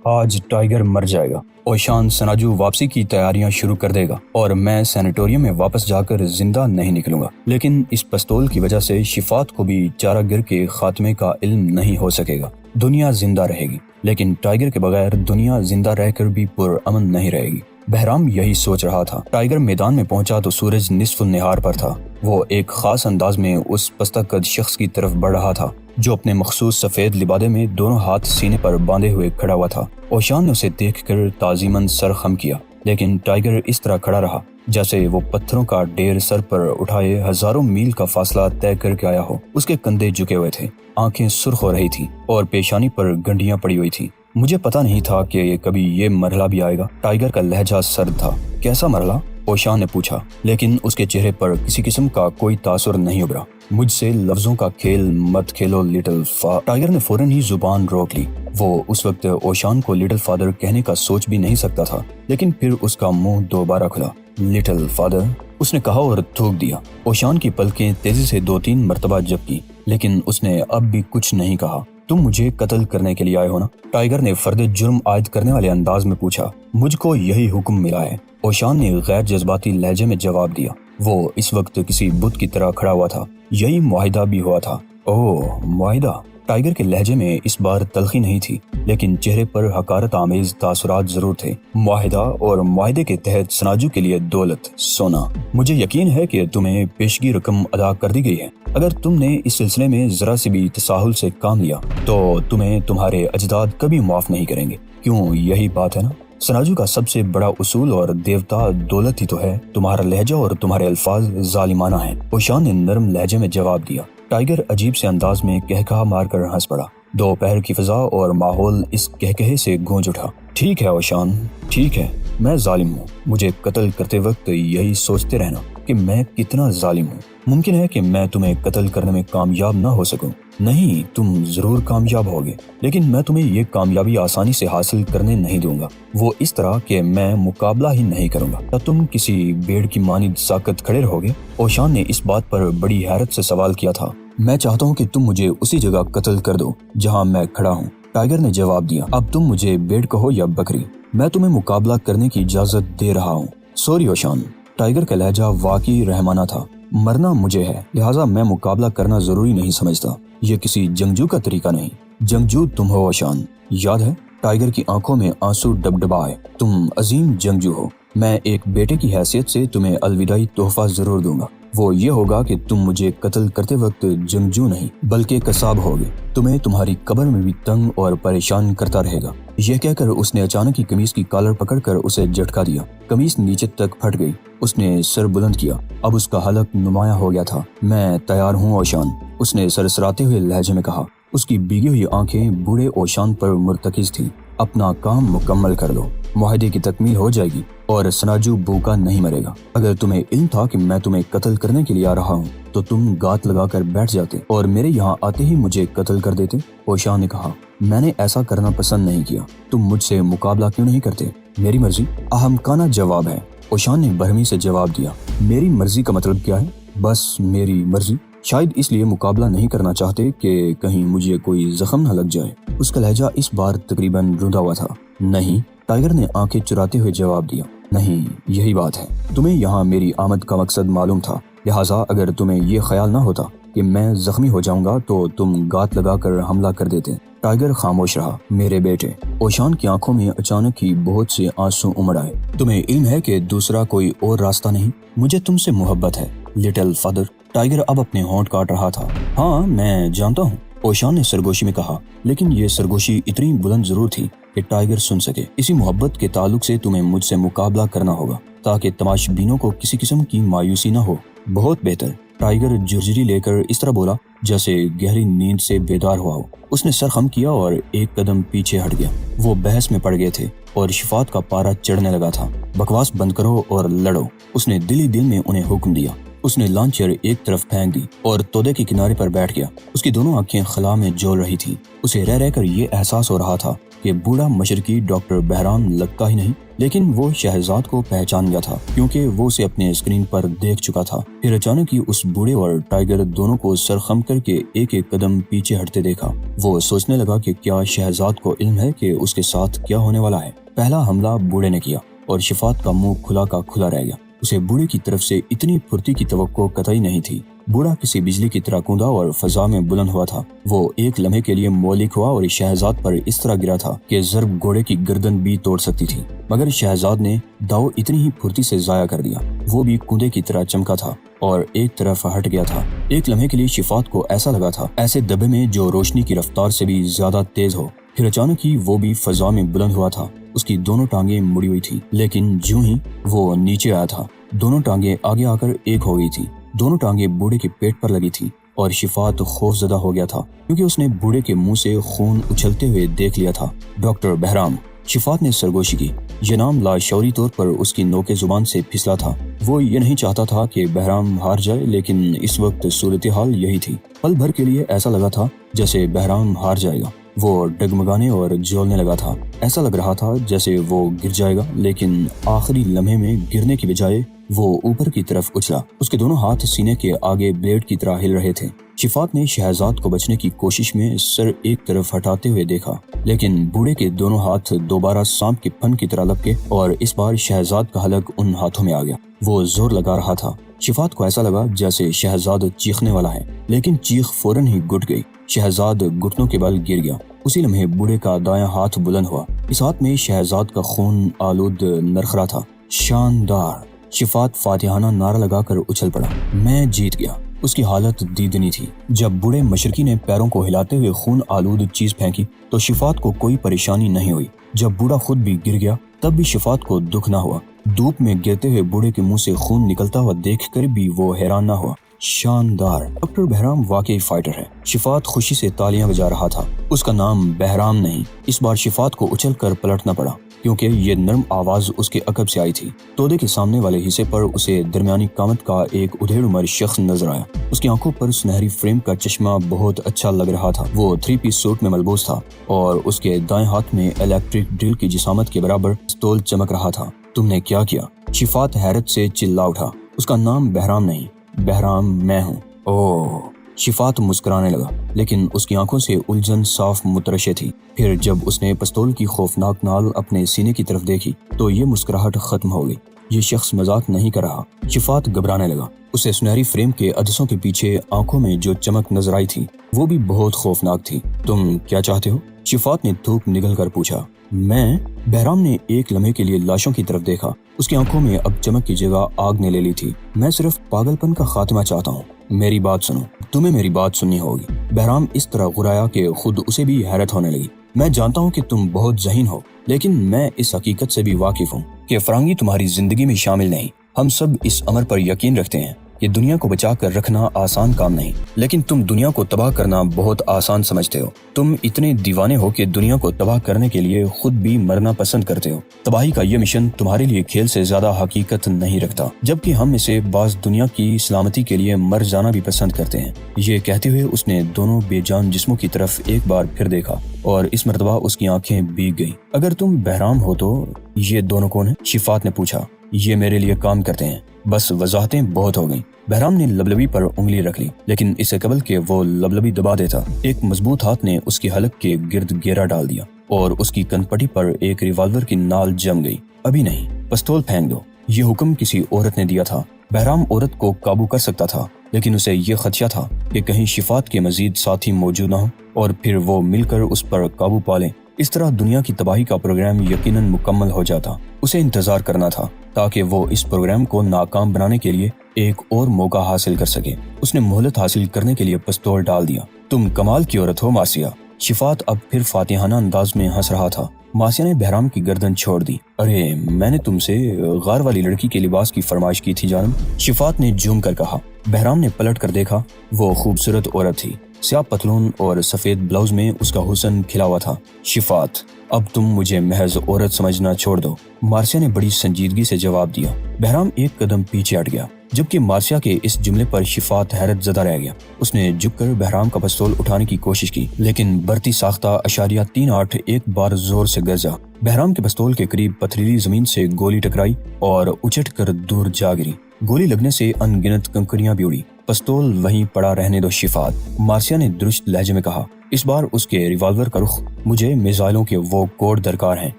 آج ٹائیگر مر جائے گا۔ اوشان سناجو واپسی کی تیاریاں شروع کر دے گا اور میں سینیٹوریم میں واپس جا کر زندہ نہیں نکلوں گا، لیکن اس پستول کی وجہ سے شفات کو بھی چارہ گر کے خاتمے کا علم نہیں ہو سکے گا۔ دنیا زندہ رہے گی، لیکن ٹائیگر کے بغیر دنیا زندہ رہ کر بھی پرامن نہیں رہے گی۔ بہرام یہی سوچ رہا تھا۔ ٹائیگر میدان میں پہنچا تو سورج نصف النہار پر تھا۔ وہ ایک خاص انداز میں اس پستہ قد شخص کی طرف بڑھ رہا تھا جو اپنے مخصوص سفید لبادے میں دونوں ہاتھ سینے پر باندھے ہوئے کھڑا ہوا تھا۔ اوشان نے اسے دیکھ کر تعظیماً سر خم کیا، لیکن ٹائیگر اس طرح کھڑا رہا جیسے وہ پتھروں کا ڈھیر سر پر اٹھائے ہزاروں میل کا فاصلہ طے کر کے آیا ہو۔ اس کے کندھے جھکے ہوئے تھے، آنکھیں سرخ ہو رہی تھیں اور پیشانی پر گنڈیاں پڑی ہوئی تھیں۔ مجھے پتا نہیں تھا کہ کبھی یہ مرحلہ بھی آئے گا۔ ٹائیگر کا لہجہ سرد تھا۔ کیسا مرحلہ؟ اوشان نے پوچھا، لیکن اس کے چہرے پر کسی قسم کا کوئی تاثر نہیں ابھرا۔ مجھ سے لفظوں کا کھیل مت کھیلو لٹل ٹائیگر نے فوراً ہی زبان روک لی۔ وہ اس وقت اوشان کو لٹل فادر کہنے کا سوچ بھی نہیں سکتا تھا، لیکن پھر اس کا منہ دوبارہ کھلا۔ لٹل فادر، اس نے کہا اور تھوک دیا۔ اوشان کی پلکیں تیزی سے 2-3 مرتبہ جھپکی، لیکن اس نے اب بھی کچھ نہیں کہا۔ تم مجھے قتل کرنے کے لیے آئے ہو نا؟ ٹائیگر نے فرد جرم عائد کرنے والے انداز میں پوچھا۔ مجھ کو یہی حکم ملا ہے، اوشان نے غیر جذباتی لہجے میں جواب دیا۔ وہ اس وقت کسی بت کی طرح کھڑا ہوا تھا۔ یہی معاہدہ بھی ہوا تھا۔ اوہ، معاہدہ؟ ٹائیگر کے لہجے میں اس بار تلخی نہیں تھی، لیکن چہرے پر حقارت آمیز تاثرات ضرور تھے۔ معاہدہ اور معاہدے کے تحت سناجو کے لیے دولت، سونا۔ مجھے یقین ہے کہ تمہیں پیشگی رقم ادا کر دی گئی ہے۔ اگر تم نے اس سلسلے میں ذرا سی بھی تساہل سے کام لیا تو تمہیں تمہارے اجداد کبھی معاف نہیں کریں گے۔ کیوں، یہی بات ہے نا؟ سناجو کا سب سے بڑا اصول اور دیوتا دولت ہی تو ہے۔ تمہارا لہجہ اور تمہارے الفاظ ظالمانہ ہیں، اوشان نے نرم لہجے میں جواب دیا۔ ٹائیگر عجیب سے انداز میں کہکہا مار کر ہنس پڑا۔ دوپہر کی فضا اور ماحول اس کہکہے سے گونج اٹھا۔ ٹھیک ہے اوشان، ٹھیک ہے، میں ظالم ہوں۔ مجھے قتل کرتے وقت یہی سوچتے رہنا کہ میں کتنا ظالم ہوں۔ ممکن ہے کہ میں تمہیں قتل کرنے میں کامیاب نہ ہو سکوں۔ نہیں، تم ضرور کامیاب ہوگے، لیکن میں تمہیں یہ کامیابی آسانی سے حاصل کرنے نہیں دوں گا۔ وہ اس طرح کہ میں مقابلہ ہی نہیں کروں گا۔ کیا تم کسی بھیڑ کی مانند ساکت کھڑے رہوگے؟ اوشان نے اس بات پر بڑی حیرت سے سوال کیا تھا۔ میں چاہتا ہوں کہ تم مجھے اسی جگہ قتل کر دو جہاں میں کھڑا ہوں، ٹائیگر نے جواب دیا۔ اب تم مجھے بھیڑ کہو یا بکری، میں تمہیں مقابلہ کرنے کی اجازت دے رہا ہوں۔ سوری اوشان، ٹائیگر کا لہجہ واقعی رحمانہ تھا۔ مرنا مجھے ہے، لہٰذا میں مقابلہ کرنا ضروری نہیں سمجھتا۔ یہ کسی جنگجو کا طریقہ نہیں۔ جنگجو تم ہو اوشان، یاد ہے؟ ٹائیگر کی آنکھوں میں آنسو ڈبڈبائے۔ تم عظیم جنگجو ہو۔ میں ایک بیٹے کی حیثیت سے تمہیں الوداعی تحفہ ضرور دوں گا۔ وہ یہ ہوگا کہ تم مجھے قتل کرتے وقت جنگجو نہیں بلکہ قصاب ہوگے۔ تمہیں تمہاری قبر میں بھی تنگ اور پریشان کرتا رہے گا۔ یہ کہہ کر اس نے اچانک ہی قمیص کی کالر پکڑ کر اسے جھٹکا دیا۔ قمیص نیچے تک پھٹ گئی۔ اس نے سر بلند کیا۔ اب اس کا حلق نمایاں ہو گیا تھا۔ میں تیار ہوں اوشان، اس نے سرسراتے ہوئے لہجے میں کہا۔ اس کی بھیگی ہوئی آنکھیں بوڑھے اوشان پر مرتکز تھیں۔ اپنا کام مکمل کر لو، معاہدے کی تکمیل ہو جائے گی اور سناجو بھوکا نہیں مرے گا۔ اگر تمہیں علم تھا کہ میں تمہیں قتل کرنے کے لیے آ رہا ہوں تو تم گات لگا کر بیٹھ جاتے اور میرے یہاں آتے ہی مجھے قتل کر دیتے، اوشان نے کہا۔ میں نے ایسا کرنا پسند نہیں کیا۔ تم مجھ سے مقابلہ کیوں نہیں کرتے؟ میری مرضی، احمقانہ جواب ہے، اوشان نے برہمی سے جواب دیا۔ میری مرضی کا مطلب کیا ہے؟ بس میری مرضی۔ شاید اس لیے مقابلہ نہیں کرنا چاہتے کہ کہیں مجھے کوئی زخم نہ لگ جائے۔ اس کا لہجہ اس بار تقریباً روندا ہوا تھا۔ نہیں، ٹائیگر نے آنکھیں چراتے ہوئے جواب دیا۔ نہیں، یہی بات ہے۔ تمہیں یہاں میری آمد کا مقصد معلوم تھا، لہٰذا اگر تمہیں یہ خیال نہ ہوتا کہ میں زخمی ہو جاؤں گا تو تم گات لگا کر حملہ کر دیتے۔ ٹائیگر خاموش رہا۔ میرے بیٹے، اوشان کی آنکھوں میں اچانک ہی بہت سے آنسو امڑ آئے۔ تمہیں علم ہے کہ دوسرا کوئی اور راستہ نہیں؟ مجھے تم سے محبت ہے لٹل فادر۔ ٹائیگر اب اپنے ہونٹ کاٹ رہا تھا۔ ہاں، میں جانتا ہوں، اوشان نے سرگوشی میں کہا، لیکن یہ سرگوشی اتنی بلند ضرور تھی کہ ٹائیگر سن سکے۔ اسی محبت کے تعلق سے تمہیں مجھ سے مقابلہ کرنا ہوگا تاکہ تماش بینوں کو کسی قسم کی مایوسی نہ ہو۔ بہت بہتر، ٹائیگر جھرجھری لے کر اس طرح بولا جیسے گہری نیند سے بیدار ہوا ہو۔ اس نے سر خم کیا اور ایک قدم پیچھے ہٹ گیا۔ وہ بحث میں پڑ گئے تھے اور شفات کا پارا چڑھنے لگا تھا۔ بکواس بند کرو اور لڑو، اس نے دل ہی دل میں انہیں حکم دیا۔ اس نے لانچر ایک طرف پھینک دی اور تودے کے کنارے پر بیٹھ گیا۔ اس کی دونوں آنکھیں خلا میں جول رہی تھی۔ اسے رہ رہ کر یہ احساس ہو رہا تھا کہ بوڑھا مشرقی ڈاکٹر بہرام لگتا ہی نہیں۔ لیکن وہ شہزاد کو پہچان گیا تھا کیونکہ وہ اسے اپنے اسکرین پر دیکھ چکا تھا۔ پھر اچانک ہی اس بوڑھے اور ٹائیگر دونوں کو سرخم کر کے ایک ایک قدم پیچھے ہٹتے دیکھا۔ وہ سوچنے لگا کہ کیا شہزاد کو علم ہے کہ اس کے ساتھ کیا ہونے والا ہے۔ پہلا حملہ بوڑھے نے کیا اور شفات کا منہ کھلا کا کھلا رہ گیا۔ اسے بوڑھے کی طرف سے اتنی پھرتی کی توقع قطعی نہیں تھی۔ بوڑھا کسی بجلی کی طرح کوندا اور فضا میں بلند ہوا تھا۔ وہ ایک لمحے کے لیے مولک ہوا اور شہزاد پر اس طرح گرا تھا کہ ضرب گھوڑے کی گردن بھی توڑ سکتی تھی، مگر شہزاد نے داؤ اتنی ہی پھرتی سے ضائع کر دیا۔ وہ بھی کندے کی طرح چمکا تھا اور ایک طرف ہٹ گیا تھا۔ ایک لمحے کے لیے شفات کو ایسا لگا تھا ایسے دبے میں جو روشنی کی رفتار سے بھی زیادہ تیز ہو۔ پھر اچانک ہی وہ بھی فضا میں بلند ہوا تھا۔ اس کی دونوں ٹانگیں مڑی ہوئی تھی، لیکن جوں ہی وہ نیچے آیا تھا دونوں ٹانگیں آگے آ کر ایک ہو گئی تھی۔ دونوں ٹانگیں بوڑھے کے پیٹ پر لگی تھی اور شفات خوف زدہ ہو گیا تھا کیونکہ اس نے بوڑھے کے منہ سے خون اچھلتے ہوئے دیکھ لیا تھا۔ ڈاکٹر بہرام۔ شفات نے سرگوشی کی۔ یہ نام لاشعوری طور پر اس کی نوکے زبان سے پھسلا تھا۔ وہ یہ نہیں چاہتا تھا کہ بہرام ہار جائے، لیکن اس وقت صورتحال یہی تھی۔ پل بھر کے لیے ایسا لگا تھا جیسے بہرام ہار جائے گا۔ وہ ڈگمگانے اور جولنے لگا تھا۔ ایسا لگ رہا تھا جیسے وہ گر جائے گا، لیکن آخری لمحے میں گرنے کی بجائے وہ اوپر کی طرف اچھلا۔ اس کے دونوں ہاتھ سینے کے آگے بلیڈ کی طرح ہل رہے تھے۔ شفات نے شہزاد کو بچنے کی کوشش میں سر ایک طرف ہٹاتے ہوئے دیکھا، لیکن بوڑھے کے دونوں ہاتھ دوبارہ سانپ کے پھن کی طرح لپکے اور اس بار شہزاد کا حلق ان ہاتھوں میں آ گیا۔ وہ زور لگا رہا تھا۔ شفات کو ایسا لگا جیسے شہزاد چیخنے والا ہے، لیکن چیخ فوراً ہی گٹ گئی۔ شہزاد گھٹنوں کے بل گر گیا۔ اسی لمحے بوڑھے کا دایاں ہاتھ بلند ہوا۔ اس ہاتھ میں شہزاد کا خون آلود نرخرا تھا۔ شاندار! شفات فاتحانہ نعرہ لگا کر اچھل پڑا۔ میں جیت گیا۔ اس کی حالت دیدنی تھی۔ جب بوڑھے مشرقی نے پیروں کو ہلاتے ہوئے خون آلود چیز پھینکی تو شفات کو کوئی پریشانی نہیں ہوئی۔ جب بوڑھا خود بھی گر گیا تب بھی شفات کو دکھ نہ ہوا۔ دھوپ میں گرتے ہوئے بوڑھے کے منہ سے خون نکلتا ہوا دیکھ کر بھی وہ حیران نہ ہوا۔ شاندار! ڈاکٹر بہرام واقعی فائٹر ہے۔ شفات خوشی سے تالیاں بجا رہا تھا۔ اس کا نام بہرام نہیں۔ اس بار شفات کو اچھل کر پلٹنا پڑا کیونکہ یہ نرم آواز اس کے عقب سے آئی تھی۔ تودے کے سامنے والے حصے پر اسے درمیانی قامت کا ایک ادھیڑ عمر شخص نظر آیا۔ اس کی آنکھوں پر سنہری فریم کا چشمہ بہت اچھا لگ رہا تھا۔ وہ 3 پیس سوٹ میں ملبوس تھا اور اس کے دائیں ہاتھ میں الیکٹرک ڈرل کی جسامت کے برابر پستول چمک رہا تھا۔ تم نے کیا کیا؟ شفات حیرت سے چلا اٹھا۔ اس کا نام بہرام نہیں، بہرام میں ہوں۔ اوہ! شفات مسکرانے لگا، لیکن اس کی آنکھوں سے الجھن صاف مترشح تھی۔ پھر جب اس نے پستول کی خوفناک نال اپنے سینے کی طرف دیکھی تو یہ مسکراہٹ ختم ہو گئی۔ یہ شخص مذاق نہیں کر رہا۔ شفات گھبرانے لگا۔ اسے سنہری فریم کے عدسوں کے پیچھے آنکھوں میں جو چمک نظر آئی تھی وہ بھی بہت خوفناک تھی۔ تم کیا چاہتے ہو؟ شفات نے تھوک نگل کر پوچھا۔ میں؟ بہرام نے ایک لمحے کے لیے لاشوں کی طرف دیکھا۔ اس کی آنکھوں میں اب چمک کی جگہ آگ نے لے لی تھی۔ میں صرف پاگل پن کا خاتمہ چاہتا ہوں۔ میری بات سنو۔ تمہیں میری بات سننی ہوگی۔ بہرام اس طرح غرایا کہ خود اسے بھی حیرت ہونے لگی۔ میں جانتا ہوں کہ تم بہت ذہین ہو، لیکن میں اس حقیقت سے بھی واقف ہوں کہ فرنگی تمہاری زندگی میں شامل نہیں۔ ہم سب اس امر پر یقین رکھتے ہیں کہ دنیا کو بچا کر رکھنا آسان کام نہیں، لیکن تم دنیا کو تباہ کرنا بہت آسان سمجھتے ہو۔ تم اتنے دیوانے ہو کہ دنیا کو تباہ کرنے کے لیے خود بھی مرنا پسند کرتے ہو۔ تباہی کا یہ مشن تمہارے لیے کھیل سے زیادہ حقیقت نہیں رکھتا، جبکہ ہم اسے بعض دنیا کی سلامتی کے لیے مر جانا بھی پسند کرتے ہیں۔ یہ کہتے ہوئے اس نے دونوں بے جان جسموں کی طرف ایک بار پھر دیکھا اور اس مرتبہ اس کی آنکھیں بھیگ گئیں۔ اگر تم بہرام ہو تو یہ دونوں کون ہیں؟ شفات نے پوچھا۔ یہ میرے لیے کام کرتے ہیں۔ بس وضاحتیں بہت ہو گئیں۔ بہرام نے لبلبی پر انگلی رکھ لی، لیکن اس سے قبل کہ وہ لبلبی دبا دیتا ایک مضبوط ہاتھ نے اس کی حلق کے گرد گھیرا ڈال دیا اور اس کی کن پٹی پر ایک ریوالور کی نال جم گئی۔ ابھی نہیں، پستول پھینک دو۔ یہ حکم کسی عورت نے دیا تھا۔ بہرام عورت کو قابو کر سکتا تھا، لیکن اسے یہ خدشہ تھا کہ کہیں شفات کے مزید ساتھی موجود نہ ہوں اور پھر وہ مل کر اس پر قابو پا لیں۔ اس طرح دنیا کی تباہی کا پروگرام یقیناً مکمل ہو جاتا۔ اسے انتظار کرنا تھا تاکہ وہ اس پروگرام کو ناکام بنانے کے لیے ایک اور موقع حاصل کر سکے۔ اس نے مہلت حاصل کرنے کے لیے پستول ڈال دیا۔ تم کمال کی عورت ہو مارسیا۔ شفات اب پھر فاتحانہ انداز میں ہنس رہا تھا۔ مارسیا نے بہرام کی گردن چھوڑ دی۔ ارے میں نے تم سے غار والی لڑکی کے لباس کی فرمائش کی تھی جانم، شفات نے جھوم کر کہا۔ بہرام نے پلٹ کر دیکھا۔ وہ خوبصورت عورت تھی۔ سیاہ پتلون اور سفید بلاؤز میں اس کا حسن کھلا ہوا تھا۔ شفات، اب تم مجھے محض عورت سمجھنا چھوڑ دو، مارسیا نے بڑی سنجیدگی سے جواب دیا۔ بہرام ایک قدم پیچھے ہٹ گیا، جبکہ مارسیا کے اس جملے پر شفات حیرت زدہ رہ گیا۔ اس نے جھک کر بہرام کا پستول اٹھانے کی کوشش کی، لیکن برتی ساختہ اشاریہ 38 ایک بار زور سے گرجا بہرام کے پستول کے قریب پتھریلی زمین سے گولی ٹکرائی اور اچٹ کر دور جا گری۔ گولی لگنے سے ان گنت کنکریاں بھی اڑی۔ پستول وہیں پڑا رہنے دو شفات، مارسیا نے درست لہجے میں کہا۔ اس بار اس کے ریوالور کا رخ، مجھے میزائلوں کے وہ کوڈ درکار ہیں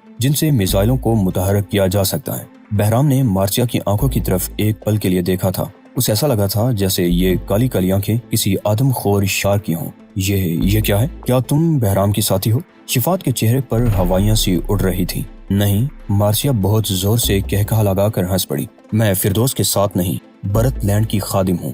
جن سے میزائلوں کو متحرک کیا جا سکتا ہے۔ بہرام نے مارسیا کی آنکھوں کی طرف ایک پل کے لیے دیکھا تھا۔ اسے ایسا لگا تھا جیسے یہ کالی کالی آنکھیں کسی آدم خور شار کی ہوں۔ یہ کیا ہے؟ کیا تم بہرام کی ساتھی ہو؟ شفات کے چہرے پر ہوائیاں سی اڑ رہی تھی۔ نہیں، مارسیا بہت زور سے کہکہا لگا کر ہنس پڑی۔ میں فردوس کے ساتھ نہیں، برت لینڈ کی خادم ہوں۔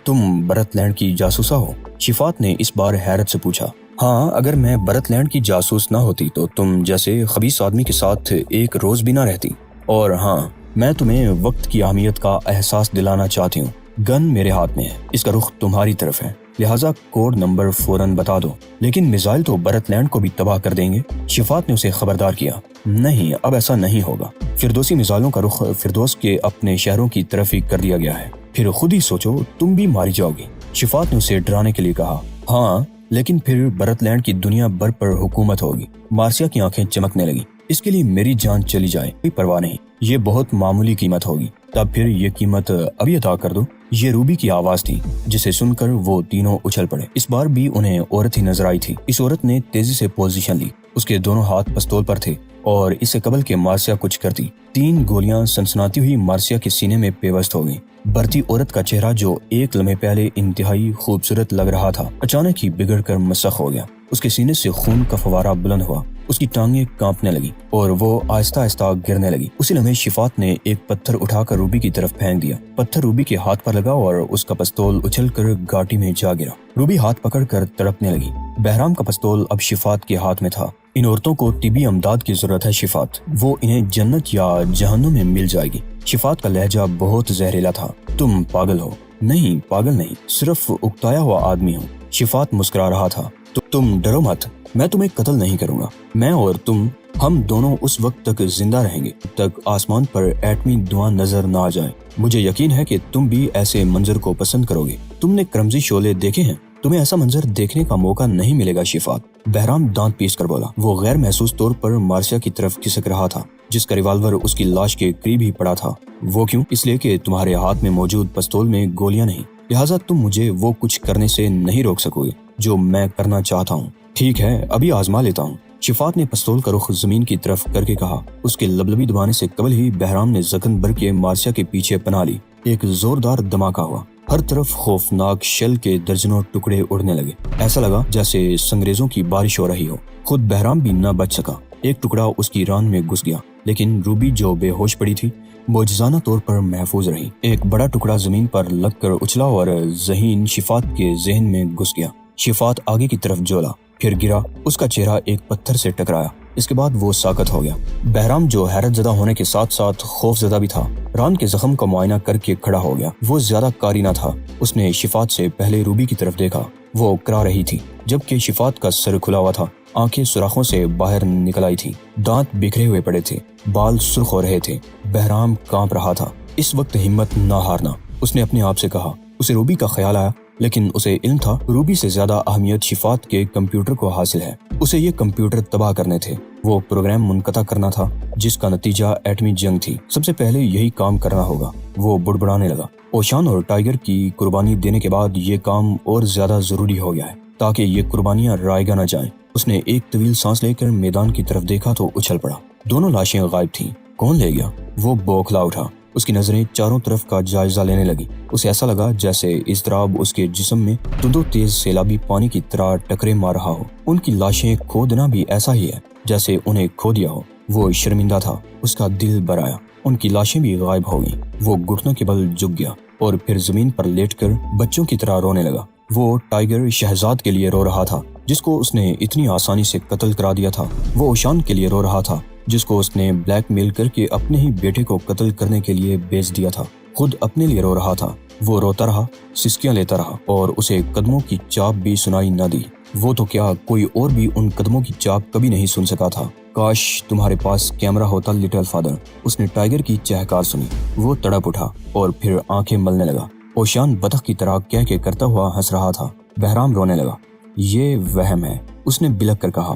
تم برت لینڈ کی جاسوسا ہو؟ شفات نے اس بار حیرت سے پوچھا۔ ہاں، اگر میں برت لینڈ کی جاسوس نہ ہوتی تو تم جیسے خبیث آدمی کے ساتھ ایک روز بھی نہ رہتی۔ اور ہاں، میں تمہیں وقت کی اہمیت کا احساس دلانا چاہتی ہوں۔ گن میرے ہاتھ میں ہے، اس کا رخ تمہاری طرف ہے، لہٰذا کوڈ نمبر فوراً بتا دو۔ لیکن میزائل تو برت لینڈ کو بھی تباہ کر دیں گے۔ شفات نے اسے خبردار کیا۔ نہیں، اب ایسا نہیں ہوگا۔ فردوسی میزائلوں کا رخ فردوس کے اپنے شہروں کی طرف ہی کر دیا گیا ہے، پھر خود ہی سوچو، تم بھی ماری جاؤ گی۔ شفات نے اسے ڈرانے کے لیے کہا۔ ہاں، لیکن پھر برت لینڈ کی دنیا بھر پر حکومت ہوگی۔ مارسیا کی آنکھیں چمکنے لگی۔ اس کے لیے میری جان چلی جائے کوئی پرواہ نہیں، یہ بہت معمولی قیمت ہوگی۔ تب پھر یہ قیمت ابھی ادا کر دو۔ یہ روبی کی آواز تھی جسے سن کر وہ تینوں اچھل پڑے۔ اس بار بھی انہیں عورت ہی نظر آئی تھی۔ اس عورت نے تیزی سے پوزیشن لی، اس کے دونوں ہاتھ پستول پر تھے اور اس سے قبل کہ مارسیا کچھ کرتی، 3 گولیاں سنسناتی ہوئی مارسیا کے سینے میں پیوست ہو گئیں۔ بڑھتی عورت کا چہرہ جو ایک لمحے پہلے انتہائی خوبصورت لگ رہا تھا، اچانک ہی بگڑ کر مسخ ہو گیا۔ اس کے سینے سے خون کا فوارہ بلند ہوا، اس کی ٹانگیں کانپنے لگی اور وہ آہستہ آہستہ گرنے لگی۔ اسی لمحے شفات نے ایک پتھر اٹھا کر روبی کی طرف پھینک دیا۔ پتھر روبی کے ہاتھ پر لگا اور اس کا پستول اچھل کر گاٹی میں جا گرا۔ روبی ہاتھ پکڑ کر تڑپنے لگی۔ بہرام کا پستول اب شفات کے ہاتھ میں تھا۔ ان عورتوں کو طبی امداد کی ضرورت ہے شفات، وہ انہیں جنت یا جہنم میں مل جائے گی۔ شفات کا لہجہ بہت زہریلا تھا۔ تم پاگل ہو؟ نہیں، پاگل نہیں، صرف اکتایا ہوا آدمی ہوں۔ شفات مسکرا رہا تھا۔ تم ڈرو مت، میں تمہیں قتل نہیں کروں گا۔ میں اور تم، ہم دونوں اس وقت تک زندہ رہیں گے جب تک آسمان پر ایٹمی دھواں نظر نہ آ جائے۔ مجھے یقین ہے کہ تم بھی ایسے منظر کو پسند کرو گے۔ تم نے کرمزی شعلے دیکھے ہیں؟ تمہیں ایسا منظر دیکھنے کا موقع نہیں ملے گا شفات۔ بہرام دانت پیس کر بولا۔ وہ غیر محسوس طور پر مارسیا کی طرف کھسک رہا تھا جس کا ریوالور اس کی لاش کے قریب ہی پڑا تھا۔ وہ کیوں؟ اس لیے کہ تمہارے ہاتھ میں موجود پستول میں گولیاں نہیں، لہٰذا تم مجھے وہ کچھ کرنے سے نہیں روک سکو گے جو میں کرنا چاہتا ہوں۔ ٹھیک ہے، ابھی آزما لیتا ہوں۔ شفات نے پستول کا رخ زمین کی طرف کر کے کہا۔ اس کے لبلبی دبانے سے قبل ہی بہرام نے زخم بھر کے مارسیا کے پیچھے پناہ لی۔ ایک زوردار دھماکہ ہوا، ہر طرف خوفناک شل کے درجنوں ٹکڑے اڑنے لگے۔ ایسا لگا جیسے سنگریزوں کی بارش ہو رہی ہو۔ خود بہرام بھی نہ بچ سکا، ایک ٹکڑا اس کی ران میں گھس گیا، لیکن روبی جو بے ہوش پڑی تھی معجزانہ طور پر محفوظ رہی۔ ایک بڑا ٹکڑا زمین پر لگ کر اچھلا اور ذہین شفات کے ذہن میں گھس گیا۔ شفات آگے کی طرف جولا، پھر گرا، اس کا چہرہ ایک پتھر سے ٹکرایا۔ اس کے بعد وہ ساکت ہو گیا۔ بہرام جو حیرت زدہ ہونے کے ساتھ ساتھ خوف زدہ بھی تھا، ران کے زخم کا معائنہ کر کے کھڑا ہو گیا۔ وہ زیادہ کاری نہ تھا۔ اس نے شفات سے پہلے روبی کی طرف دیکھا، وہ کرا رہی تھی جبکہ شفات کا سر کھلا ہوا تھا، آنکھیں سوراخوں سے باہر نکل آئی تھی، دانت بکھرے ہوئے پڑے تھے، بال سرخ ہو رہے تھے۔ بہرام کانپ رہا تھا۔ اس وقت ہمت نہ ہارنا، اس نے اپنے آپ سے کہا۔ اسے روبی کا خیال آیا، لیکن اسے علم تھا روبی سے زیادہ اہمیت شفات کے کمپیوٹر کو حاصل ہے۔ اسے یہ کمپیوٹر تباہ کرنے تھے، وہ پروگرام منقطع کرنا تھا جس کا نتیجہ ایٹمی جنگ تھی۔ سب سے پہلے یہی کام کرنا ہوگا۔ وہ بڑبڑانے لگا۔ اوشان اور ٹائیگر کی قربانی دینے کے بعد یہ کام اور زیادہ ضروری ہو گیا ہے تاکہ یہ قربانیاں رائیگاں نہ جائیں۔ اس نے ایک طویل سانس لے کر میدان کی طرف دیکھا تو اچھل پڑا۔ دونوں لاشیں غائب تھیں۔ کون لے گیا؟ وہ بوکھلا اٹھا۔ اس کی نظریں چاروں طرف کا جائزہ لینے لگی۔ اسے ایسا لگا جیسے اضطراب اس کے جسم میں دو تیز سیلابی پانی کی طرح ٹکرے مار رہا ہو۔ ان کی لاشیں کھو دینا بھی ایسا ہی ہے جیسے انہیں کھو دیا ہو۔ وہ شرمندہ تھا، اس کا دل بھر آیا۔ ان کی لاشیں بھی غائب ہو گئیں۔ وہ گھٹنوں کے بل جھک گیا اور پھر زمین پر لیٹ کر بچوں کی طرح رونے لگا۔ وہ ٹائیگر شہزاد کے لیے رو رہا تھا جس کو اس نے اتنی آسانی سے قتل کرا دیا تھا۔ وہ اوشان کے لیے رو رہا تھا جس کو اس نے بلیک میل کر کے اپنے ہی بیٹے کو قتل کرنے کے لیے بیچ دیا تھا۔ خود اپنے لیے رو رہا تھا۔ وہ روتا رہا، سسکیاں لیتا رہا اور اسے قدموں کی چاپ بھی سنائی نہ دی۔ وہ تو کیا، کوئی اور بھی ان قدموں کی چاپ کبھی نہیں سن سکا تھا۔ کاش تمہارے پاس کیمرہ ہوتا لٹل فادر۔ اس نے ٹائیگر کی چہکار سنی۔ وہ تڑپ اٹھا اور پھر آنکھیں ملنے لگا۔ اوشان بطخ کی طرح کہہ کے کرتا ہوا ہنس رہا تھا۔ بہرام رونے لگا۔ یہ وہم ہے، اس نے بلک کر کہا۔